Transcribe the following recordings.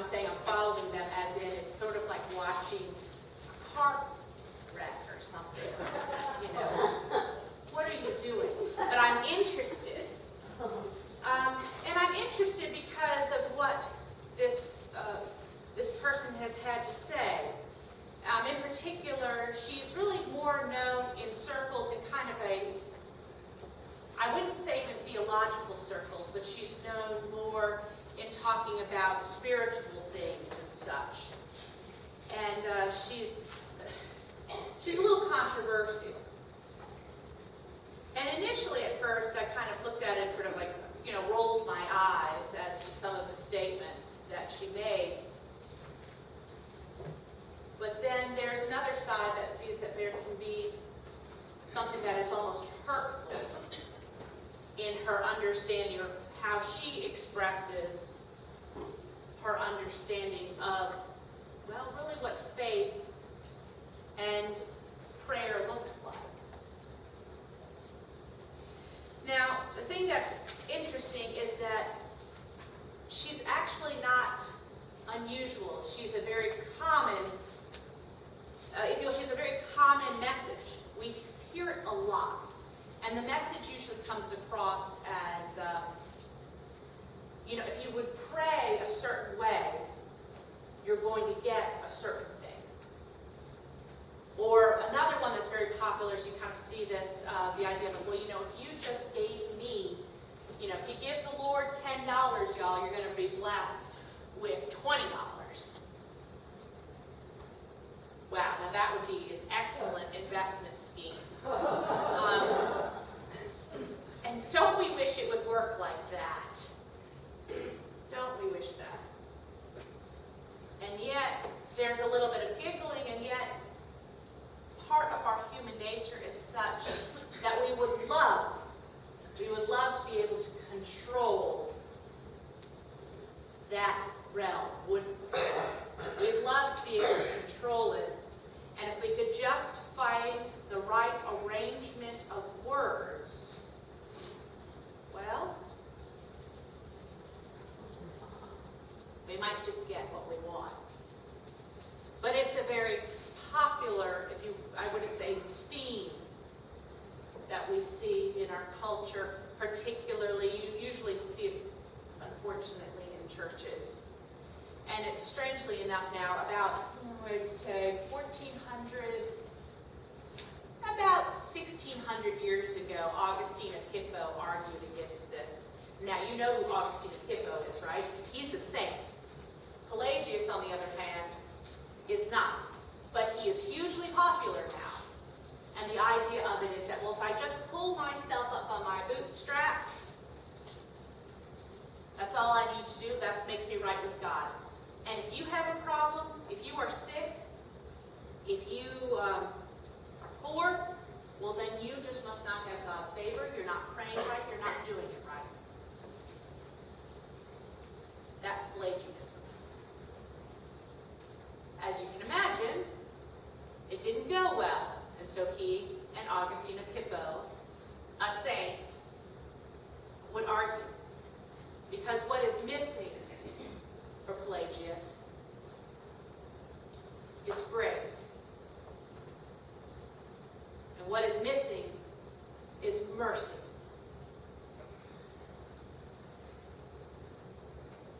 I'm saying I'm following them as in it's sort of like watching a car wreck or something. You know, what are you doing? But I'm interested. And I'm interested because of what this person has had to say. In particular, she's really more known in circles in kind of a, I wouldn't say even theological circles, but she's known more in talking about spiritual things and such. And she's a little controversial. And initially at first I kind of looked at it and sort of like, you know, rolled my eyes as to some of the statements that she made. But then there's another side that sees that there can be something that is almost hurtful in her understanding of how she expresses her understanding of, well, really what faith and prayer looks like. Now, the thing that's interesting is that she's actually not unusual. She's a very common, she's a very common message. We hear it a lot. And the message usually comes across as, you know, if you would pray a certain way, you're going to get a certain thing. Or another one that's very popular, so you kind of see this, the idea of, well, you know, if you just gave me, you know, if you give the Lord $10, y'all, you're going to be blessed with $20. Wow, now that would be an excellent investment scheme. And don't we wish it would work like that? Don't we wish that? And yet, there's a little bit of giggling, and yet, part of our human nature is such that we would love to be able to control that realm, wouldn't we? We'd love to be able to control it. And if we could just find the right arrangement of words, well, we might just get what we want. But it's a very popular, I would say, theme that we see in our culture, particularly, you usually see it, unfortunately, in churches. And it's strangely enough now, about, I'd say, 1600 years ago, Augustine of Hippo argued against this. Now, you know who Augustine of Hippo is, right? He's a saint. Pelagius, on the other hand, is not. But he is hugely popular now. And the idea of it is that, well, if I just pull myself up on my bootstraps, that's all I need to do. That makes me right with God. And if you have a problem, if you are sick, if you are poor, well, then you just must not have God's favor. You're not praying right. You're not doing it right. That's Pelagianism. As you can imagine, it didn't go well. And so he and Augustine of Hippo, a saint, would argue. Because what is missing for Pelagius is grace. And what is missing is mercy.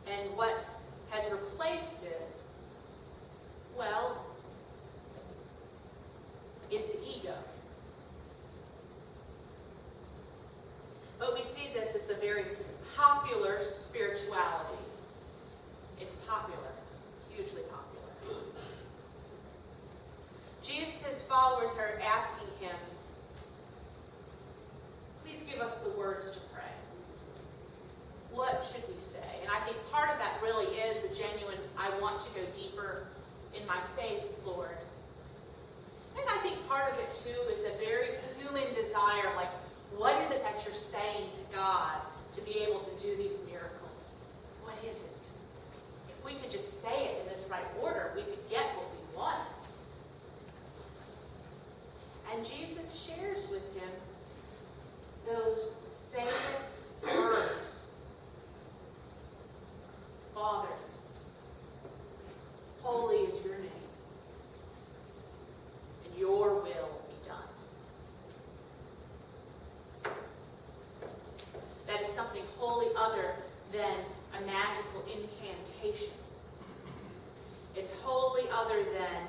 And what has replaced it, well, is the ego. But we see this, it's a very popular spirituality. It's popular, hugely popular. Jesus' followers are asking him, please give us the words to pray. What should we say? And I think part of that really is a genuine, I want to go deeper in my faith, Lord. And I think part of it, too, is a very human desire, like, what is it that you're saying to God to be able to do these miracles? What is it? If we could just say it in this right order, we could get what we want. And Jesus shares with him those famous words. Father, wholly other than a magical incantation. It's wholly other than,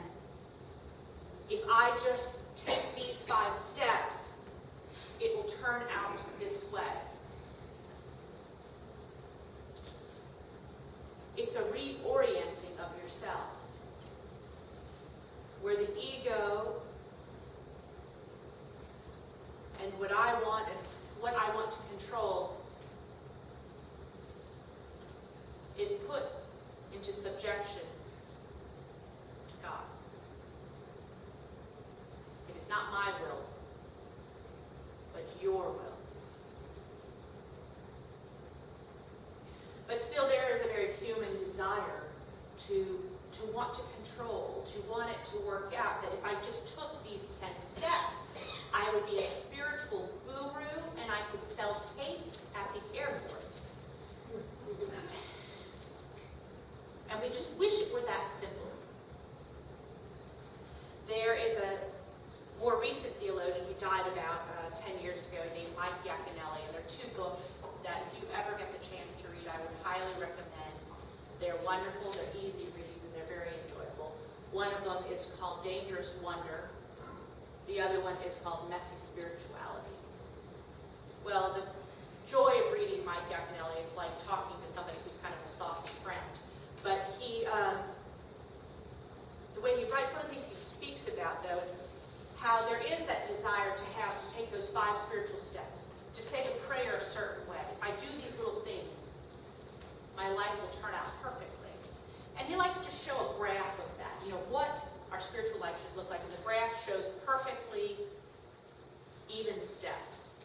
if I just take these 5 steps, it will turn out this way. It's a reorienting of yourself, where the ego and what I want to control is put into subjection to God. It is not my will, but your will. But still, there is a very human desire to want to control, to want it to work out, that if I just took these 10 steps, I would be a spiritual guru and I could sell tapes at the airport. And we just wish it were that simple. There is a more recent theologian who died about 10 years ago named Mike Yaconelli, and there are 2 books that if you ever get the chance to read, I would highly recommend. They're wonderful, they're easy reads, and they're very enjoyable. One of them is called Dangerous Wonder. The other one is called Messy Spirituality. Well, the joy of reading Mike Yaconelli is like talking to somebody who's kind of a saucy friend. But the way he writes, one of the things he speaks about, though, is how there is that desire to take those 5 spiritual steps, to say the prayer a certain way. If I do these little things, my life will turn out perfectly. And he likes to show a graph of that, what our spiritual life should look like. And the graph shows perfectly even steps.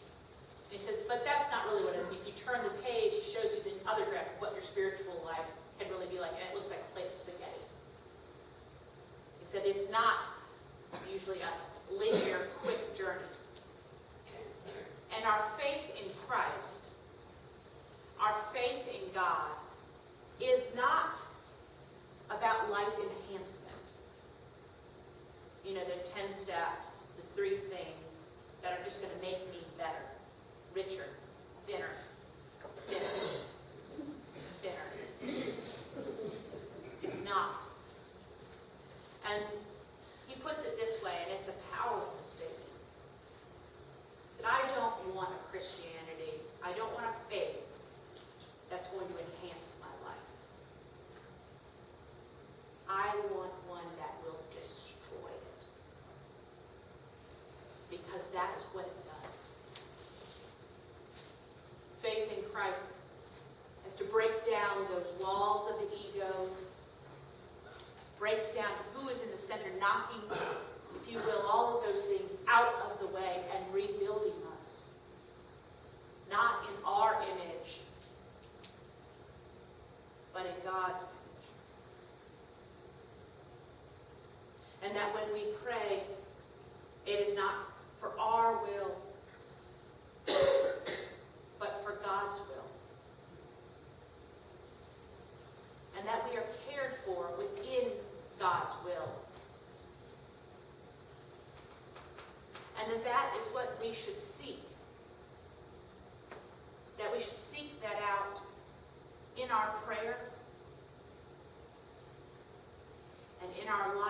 And he says, but that's not really what it is. If you turn the page, it shows you the other graph of what your spiritual life can really be like, and it looks like a plate of spaghetti. He said it's not usually a linear, quick journey. And our faith in Christ, our faith in God, is not about life enhancement. The 10 steps, the 3 things that are just going to make me better, richer, thinner, thinner. It's not. And he puts it this way, and it's a powerful statement. He said, I don't want a Christianity, I don't want a faith that's going to enhance my life. I want one that will destroy it. Because that's what it does. Faith in Christ has to break down those walls of the ego, breaks down who is in the center, knocking, if you will, all of those things out of the way and rebuilding us. Not in our image, but in God's image. And that when we pray, it is not for our will, but for God's will. And that we are cared for within God's will. And that is what we should seek. That we should seek that out in our prayer and in our life.